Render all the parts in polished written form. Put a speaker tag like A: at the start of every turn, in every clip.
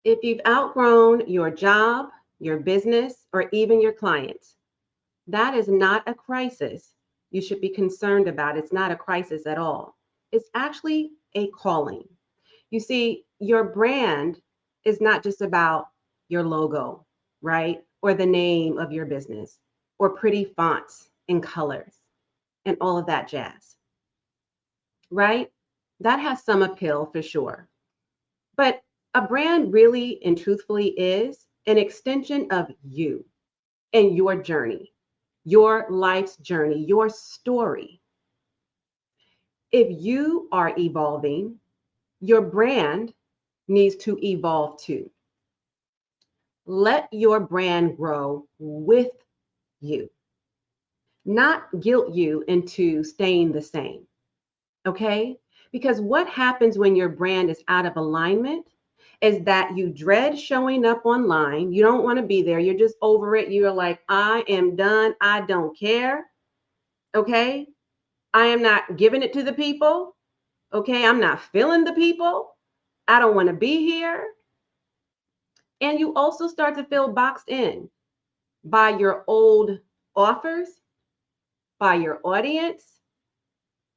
A: If you've outgrown your job, your business, or even your clients, that is not a crisis you should be concerned about. It's not a crisis at all. It's actually a calling. You see, your brand is not just about your logo, right? Or the name of your business, or pretty fonts and colors and all of that jazz, right? That has some appeal for sure. But a brand really and truthfully is an extension of you and your journey, your life's journey, your story. If you are evolving, your brand needs to evolve too. Let your brand grow with you, not guilt you into staying the same. Okay? Because what happens when your brand is out of alignment is that you dread showing up online. You don't want to be there. You're just over it. You're like, I am done. I don't care. Okay? I am not giving it to the people. Okay? I'm not feeling the people. I don't want to be here. And you also start to feel boxed in by your old offers, by your audience,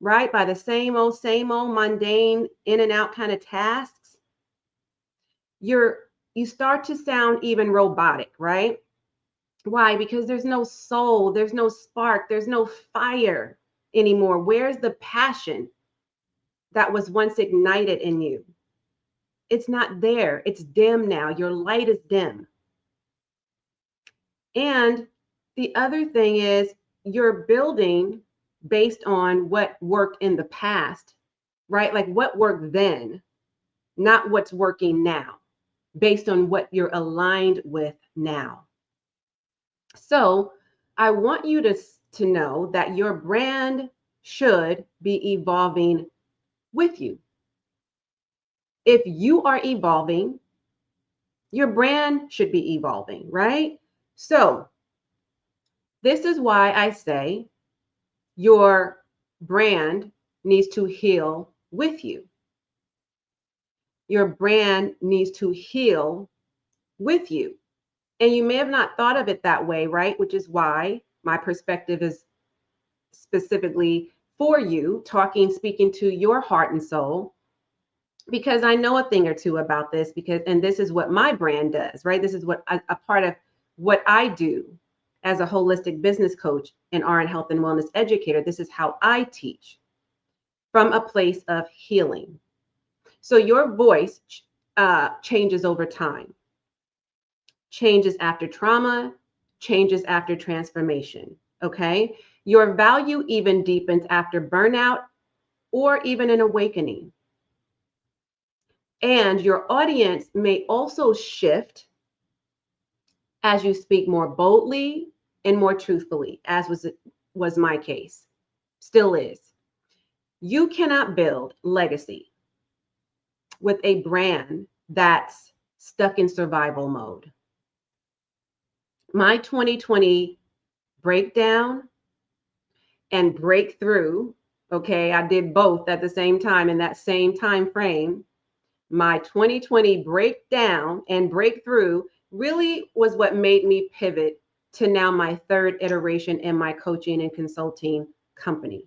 A: right? By the same old mundane in and out kind of tasks. You start to sound even robotic, right? Why? Because there's no soul, there's no spark, there's no fire anymore. Where's the passion that was once ignited in you? It's not there. It's dim now. Your light is dim. And the other thing is you're building based on what worked in the past, right? Like what worked then, not what's working now, based on what you're aligned with now. So I want you to know that your brand should be evolving with you. If you are evolving, your brand should be evolving, right? So this is why I say your brand needs to heal with you. Your brand needs to heal with you. And you may have not thought of it that way, right? Which is why my perspective is specifically for you, speaking to your heart and soul, because I know a thing or two about this, and this is what my brand does, right? This is what a part of what I do as a holistic business coach and RN health and wellness educator. This is how I teach from a place of healing. So your voice changes over time, changes after trauma, changes after transformation. Okay. Your value even deepens after burnout or even an awakening. And your audience may also shift as you speak more boldly and more truthfully, as was my case, still is. You cannot build legacy with a brand that's stuck in survival mode. My 2020 breakdown and breakthrough, okay, I did both at the same time in that same time frame. My 2020 breakdown and breakthrough really was what made me pivot to now my third iteration in my coaching and consulting company,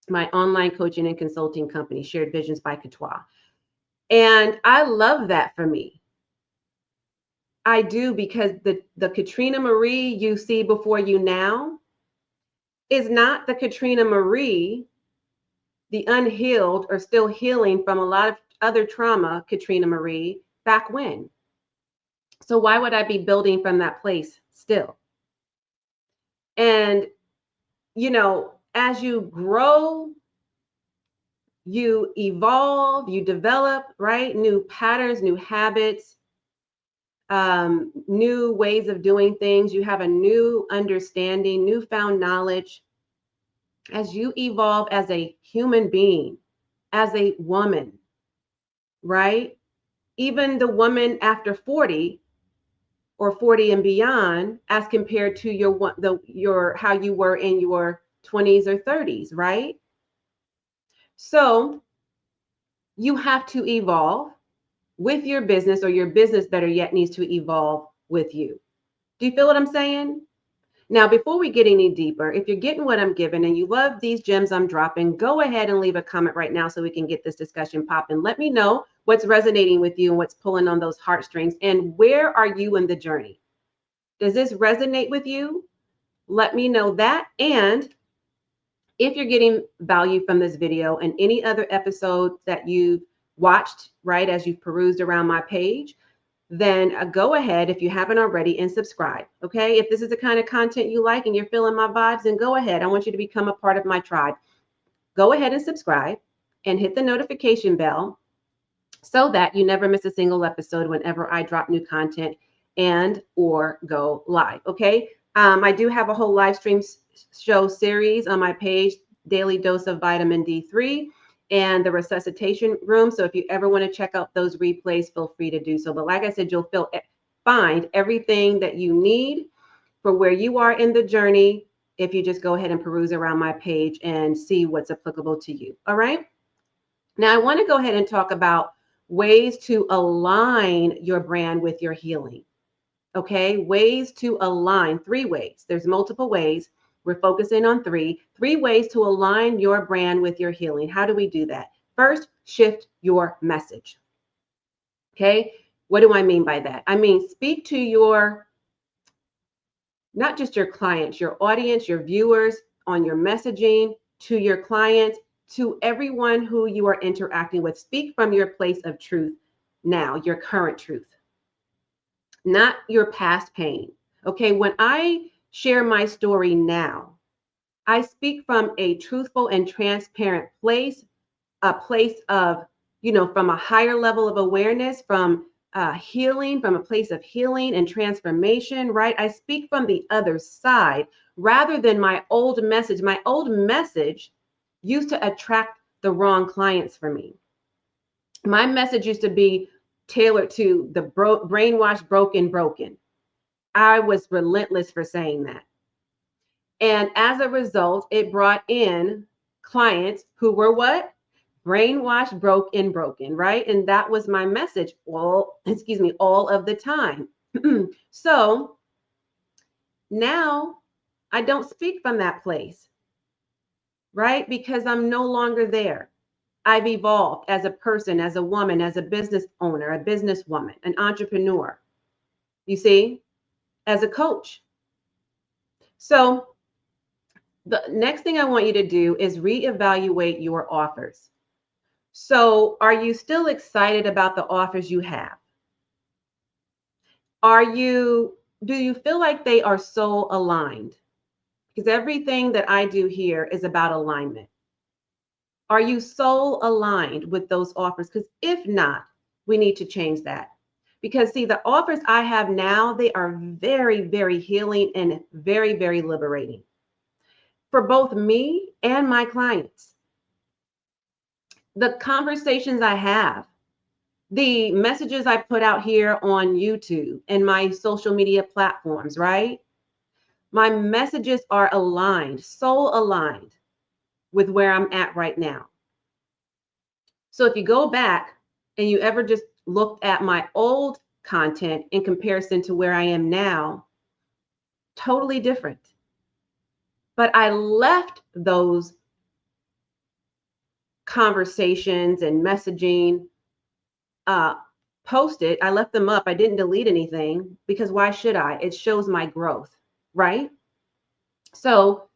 A: my online coaching and consulting company, Shared Visions by Couture. And I love that for me. I do, because the Katrina Marie you see before you now is not the Katrina Marie, the unhealed or still healing from a lot of other trauma, Katrina Marie, back when. So why would I be building from that place still? And, as you grow, you evolve, you develop, right? New patterns, new habits, new ways of doing things. You have a new understanding, newfound knowledge. As you evolve as a human being, as a woman, right? Even the woman after 40 or 40 and beyond, as compared to your how you were in your 20s or 30s, right? So you have to evolve with your business, or your business, better yet, needs to evolve with you. Do you feel what I'm saying? Now, before we get any deeper, if you're getting what I'm giving and you love these gems I'm dropping, go ahead and leave a comment right now so we can get this discussion popping. Let me know what's resonating with you and what's pulling on those heartstrings, and where are you in the journey? Does this resonate with you? Let me know that. And if you're getting value from this video and any other episodes that you've watched, right, as you've perused around my page, then go ahead, if you haven't already, and subscribe. Okay. If this is the kind of content you like and you're feeling my vibes, then go ahead. I want you to become a part of my tribe. Go ahead and subscribe and hit the notification bell so that you never miss a single episode whenever I drop new content and or go live. Okay. I do have a whole live stream show series on my page, Daily Dose of Vitamin D3 and the Resuscitation Room. So if you ever want to check out those replays, feel free to do so. But like I said, you'll find everything that you need for where you are in the journey if you just go ahead and peruse around my page and see what's applicable to you. All right. Now I want to go ahead and talk about ways to align your brand with your healing. Okay, ways to align, 3 ways. There's multiple ways. We're focusing on 3 ways to align your brand with your healing. How do we do that? First, shift your message. Okay, what do I mean by that? I mean, speak to your, not just your clients, your audience, your viewers, on your messaging, to your clients, to everyone who you are interacting with. Speak from your place of truth now, your current truth, not your past pain. Okay, when I share my story now, I speak from a truthful and transparent place, a place of, from a higher level of awareness, from healing, from a place of healing and transformation, right? I speak from the other side rather than my old message. My old message used to attract the wrong clients for me. My message used to be tailored to the brainwashed, broken. I was relentless for saying that. And as a result, it brought in clients who were what? Brainwashed, broken, right? And that was my message all of the time. So now I don't speak from that place, right? Because I'm no longer there. I've evolved as a person, as a woman, as a business owner, a businesswoman, an entrepreneur, you see, as a coach. So the next thing I want you to do is reevaluate your offers. So are you still excited about the offers you have? Do you feel like they are soul aligned? Because everything that I do here is about alignment. Are you soul aligned with those offers? Because if not, we need to change that. Because see, the offers I have now, they are very, very healing and very, very liberating for both me and my clients. The conversations I have, the messages I put out here on YouTube and my social media platforms, right? My messages are aligned, soul aligned with where I'm at right now. So if you go back and you ever just looked at my old content in comparison to where I am now, totally different. But I left those conversations and messaging posted. I left them up. I didn't delete anything because why should I? It shows my growth, right? So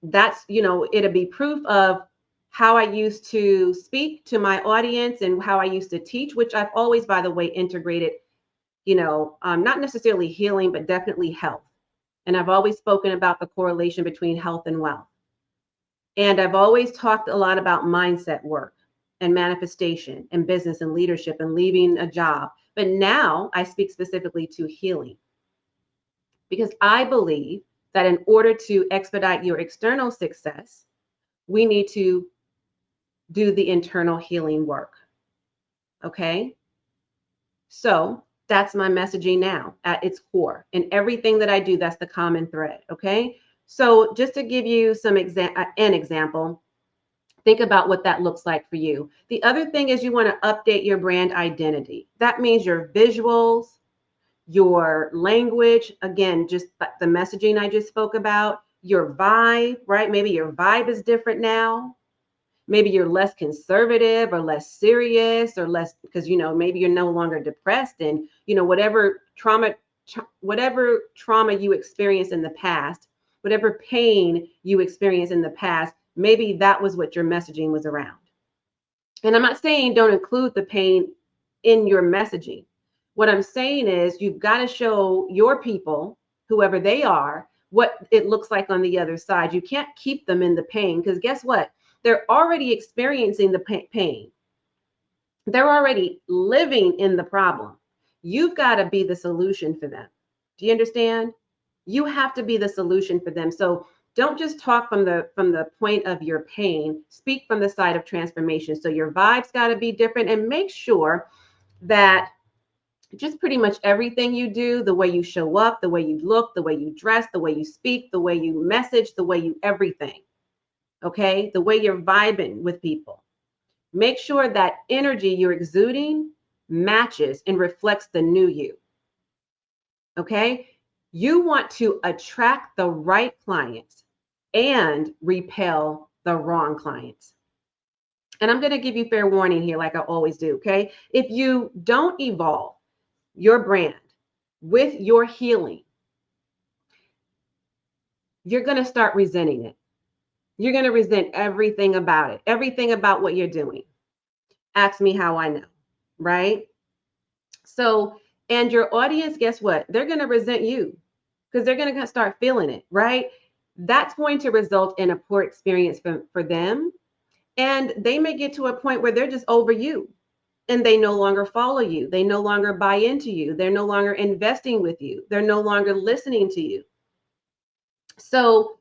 A: that's, it'll be proof of how I used to speak to my audience and how I used to teach, which I've always, by the way, integrated, not necessarily healing, but definitely health. And I've always spoken about the correlation between health and wealth. And I've always talked a lot about mindset work and manifestation and business and leadership and leaving a job. But now I speak specifically to healing because I believe that in order to expedite your external success, we need to do the internal healing work. Okay. So that's my messaging now at its core. In everything that I do, that's the common thread. Okay. So just to give you an example, Think about what that looks like for you. The other thing is you want to update your brand identity. That means your visuals, your language, again, just the messaging I just spoke about, your vibe, right? Maybe your vibe is different now. Maybe you're less conservative or less serious or less because maybe you're no longer depressed, and whatever trauma you experienced in the past, whatever pain you experienced in the past, maybe that was what your messaging was around. And I'm not saying don't include the pain in your messaging. What I'm saying is you've got to show your people, whoever they are, what it looks like on the other side. You can't keep them in the pain because guess what? They're already experiencing the pain. They're already living in the problem. You've got to be the solution for them. Do you understand? You have to be the solution for them. So don't just talk from the point of your pain. Speak from the side of transformation. So your vibe's got to be different, and make sure that just pretty much everything you do, the way you show up, the way you look, the way you dress, the way you speak, the way you message, the way you everything. Okay? The way you're vibing with people. Make sure that energy you're exuding matches and reflects the new you. Okay? You want to attract the right clients and repel the wrong clients. And I'm going to give you fair warning here, like I always do. Okay? If you don't evolve your brand with your healing, you're going to start resenting it. You're going to resent everything about it, everything about what you're doing. Ask me how I know, right? So, and your audience, guess what? They're going to resent you because they're going to start feeling it, right? That's going to result in a poor experience for them. And they may get to a point where they're just over you and they no longer follow you. They no longer buy into you. They're no longer investing with you. They're no longer listening to you. So,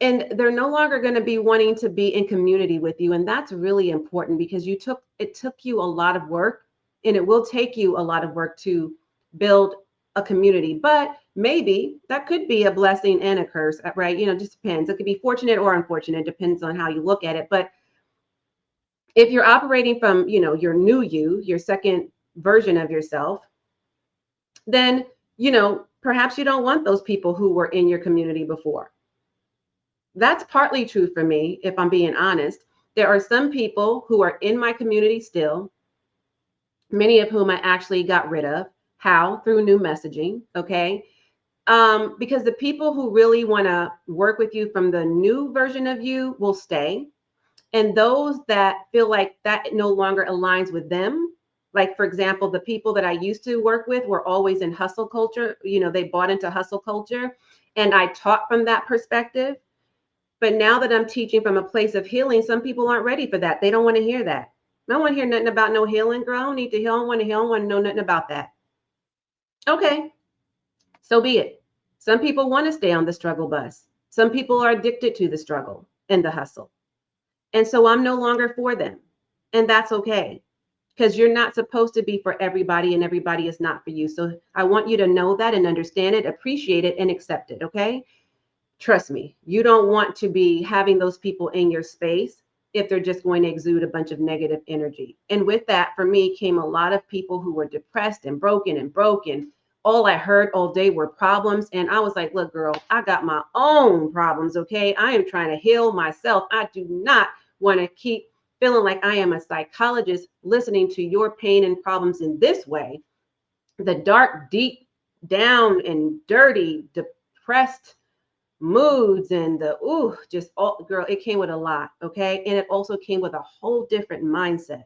A: and they're no longer going to be wanting to be in community with you. And that's really important because it took you a lot of work, and it will take you a lot of work to build a community. But maybe that could be a blessing and a curse, right? Just depends. It could be fortunate or unfortunate. It depends on how you look at it. But if you're operating from, your new you, your second version of yourself, then, perhaps you don't want those people who were in your community before. That's partly true for me, if I'm being honest. There are some people who are in my community still, many of whom I actually got rid of. How? Through new messaging, okay? Because the people who really want to work with you from the new version of you will stay. And those that feel like that no longer aligns with them, like, for example, the people that I used to work with were always in hustle culture. They bought into hustle culture, and I taught from that perspective. But now that I'm teaching from a place of healing, some people aren't ready for that. They don't want to hear that. I don't want to hear nothing about no healing, girl. I don't need to heal. I don't want to heal. I don't want to know nothing about that. Okay, so be it. Some people want to stay on the struggle bus. Some people are addicted to the struggle and the hustle. And so I'm no longer for them. And that's okay, because you're not supposed to be for everybody, and everybody is not for you. So I want you to know that and understand it, appreciate it, and accept it, okay? Trust me, you don't want to be having those people in your space if they're just going to exude a bunch of negative energy. And with that, for me, came a lot of people who were depressed and broken. All I heard all day were problems. And I was like, look, girl, I got my own problems, okay? I am trying to heal myself. I do not want to keep feeling like I am a psychologist listening to your pain and problems in this way. The dark, deep down and dirty, depressed moods and just all, girl, it came with a lot, okay? And it also came with a whole different mindset.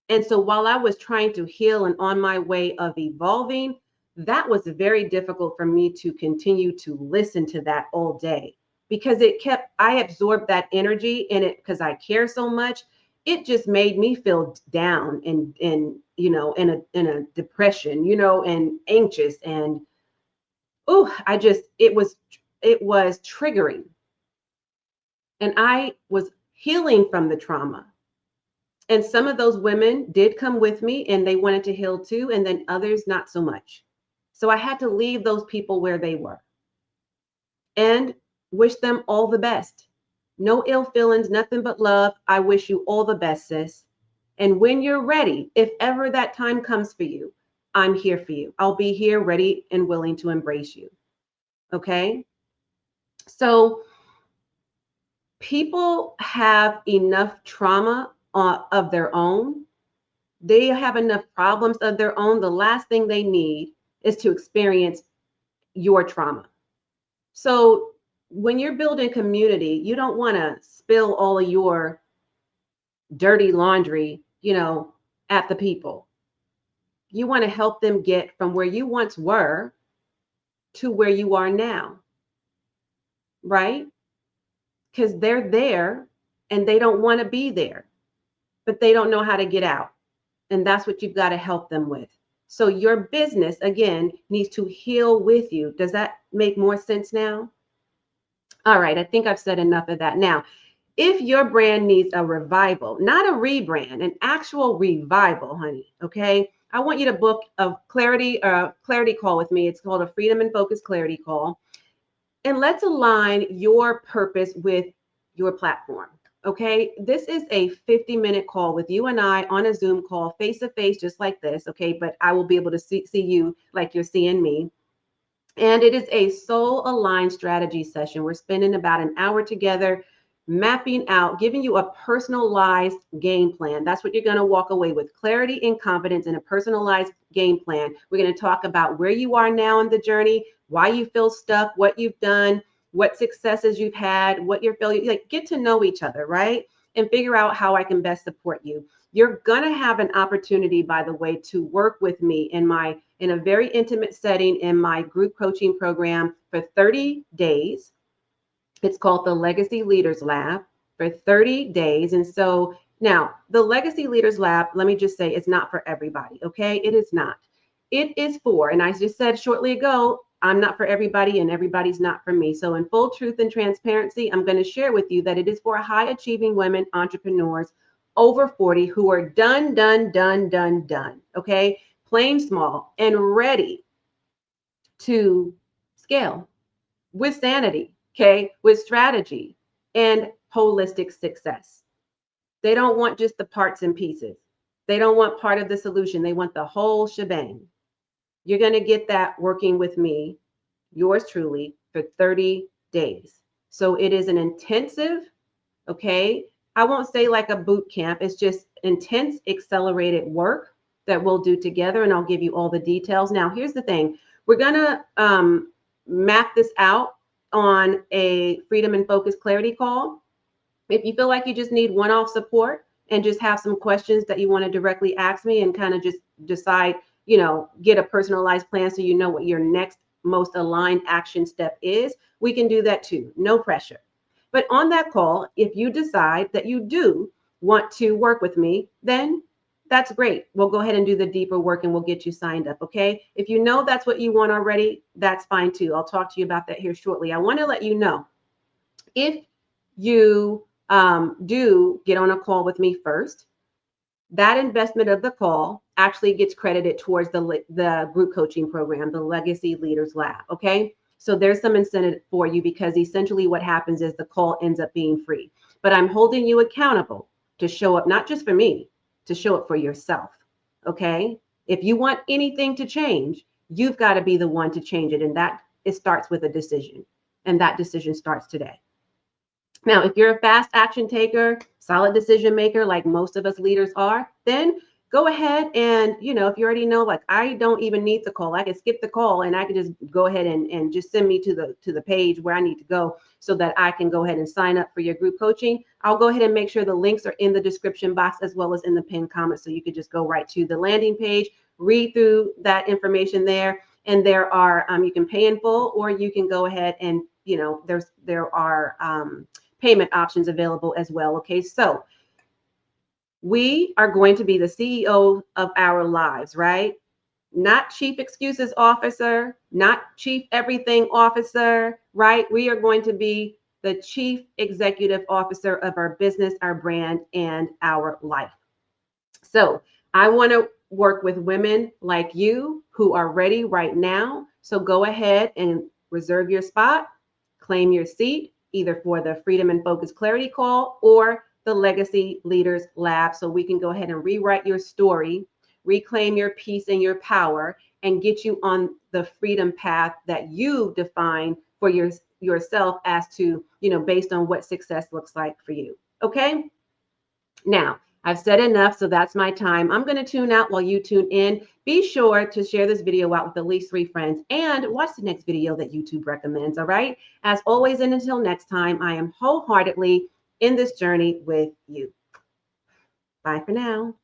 A: And so while I was trying to heal and on my way of evolving, that was very difficult for me to continue to listen to that all day, because I absorbed that energy in it because I care so much. It just made me feel down and in a depression, and anxious, and it was triggering. And I was healing from the trauma. And some of those women did come with me and they wanted to heal too, and then others not so much. So I had to leave those people where they were and wish them all the best. No ill feelings, nothing but love. I wish you all the best, sis. And when you're ready, if ever that time comes for you, I'm here for you. I'll be here ready and willing to embrace you. Okay? So people have enough trauma of their own. They have enough problems of their own. The last thing they need is to experience your trauma. So when you're building community, you don't want to spill all of your dirty laundry, at the people. You want to help them get from where you once were to where you are now, right? Because they're there and they don't want to be there, but they don't know how to get out. And that's what you've got to help them with. So your business, again, needs to heal with you. Does that make more sense now? All right, I think I've said enough of that. Now, if your brand needs a revival, not a rebrand, an actual revival, honey, okay? I want you to book a clarity call with me. It's called a Freedom and Focus Clarity Call. And let's align your purpose with your platform. Okay, this is a 50-minute call with you and I on a Zoom call, face to face, just like this. Okay, but I will be able to see you like you're seeing me. And it is a soul aligned strategy session. We're spending about an hour together, mapping out, giving you a personalized game plan. That's what you're going to walk away with: clarity and confidence in a personalized game plan. We're going to talk about where you are now in the journey, why you feel stuck, what you've done, what successes you've had, what your failures, like get to know each other, right? And figure out how I can best support you. You're going to have an opportunity, by the way, to work with me in a very intimate setting in my group coaching program for 30 days. It's called the Legacy Leaders Lab for 30 days. And so now the Legacy Leaders Lab, let me just say, it's not for everybody. Okay. It is not. It is for, and I just said shortly ago, I'm not for everybody and everybody's not for me. So in full truth and transparency, I'm going to share with you that it is for high achieving women entrepreneurs over 40 who are done. Okay. Plain small and ready to scale with sanity, okay, with strategy and holistic success. They don't want just the parts and pieces. They don't want part of the solution. They want the whole shebang. You're going to get that working with me, yours truly, for 30 days. So it is an intensive, okay, I won't say like a boot camp. It's just intense, accelerated work that we'll do together. And I'll give you all the details. Now, here's the thing. We're going to map this out on a Freedom and Focus Clarity call. If you feel like you just need one-off support and just have some questions that you want to directly ask me and kind of just decide, get a personalized plan so you know what your next most aligned action step is, we can do that too. No pressure. But on that call, if you decide that you do want to work with me, then that's great. We'll go ahead and do the deeper work and we'll get you signed up, okay? If you know that's what you want already, that's fine too. I'll talk to you about that here shortly. I want to let you know, if you do get on a call with me first, that investment of the call actually gets credited towards the group coaching program, the Legacy Leaders Lab, okay? So there's some incentive for you, because essentially what happens is the call ends up being free. But I'm holding you accountable to show up, not just for me, to show up for yourself, okay? If you want anything to change, you've got to be the one to change it. And that it starts with a decision. And that decision starts today. Now, if you're a fast action taker, solid decision maker, like most of us leaders are, then go ahead and, if you already know, like, I don't even need the call, I can skip the call and I can just go ahead and just send me to the page where I need to go so that I can go ahead and sign up for your group coaching. I'll go ahead and make sure the links are in the description box as well as in the pinned comment. So you could just go right to the landing page, read through that information there. And there are, you can pay in full, or you can go ahead and, there are payment options available as well. Okay, so we are going to be the CEO of our lives, right? Not chief excuses officer, not chief everything officer, right? We are going to be the chief executive officer of our business, our brand, and our life. So I want to work with women like you who are ready right now. So go ahead and reserve your spot, claim your seat. either for the Freedom and Focus Clarity Call or the Legacy Leaders Lab, so we can go ahead and rewrite your story, reclaim your peace and your power, and get you on the freedom path that you define for yourself as to, based on what success looks like for you. Okay? Now, I've said enough, so that's my time. I'm going to tune out while you tune in. Be sure to share this video out with at least 3 friends and watch the next video that YouTube recommends, all right? As always, and until next time, I am wholeheartedly in this journey with you. Bye for now.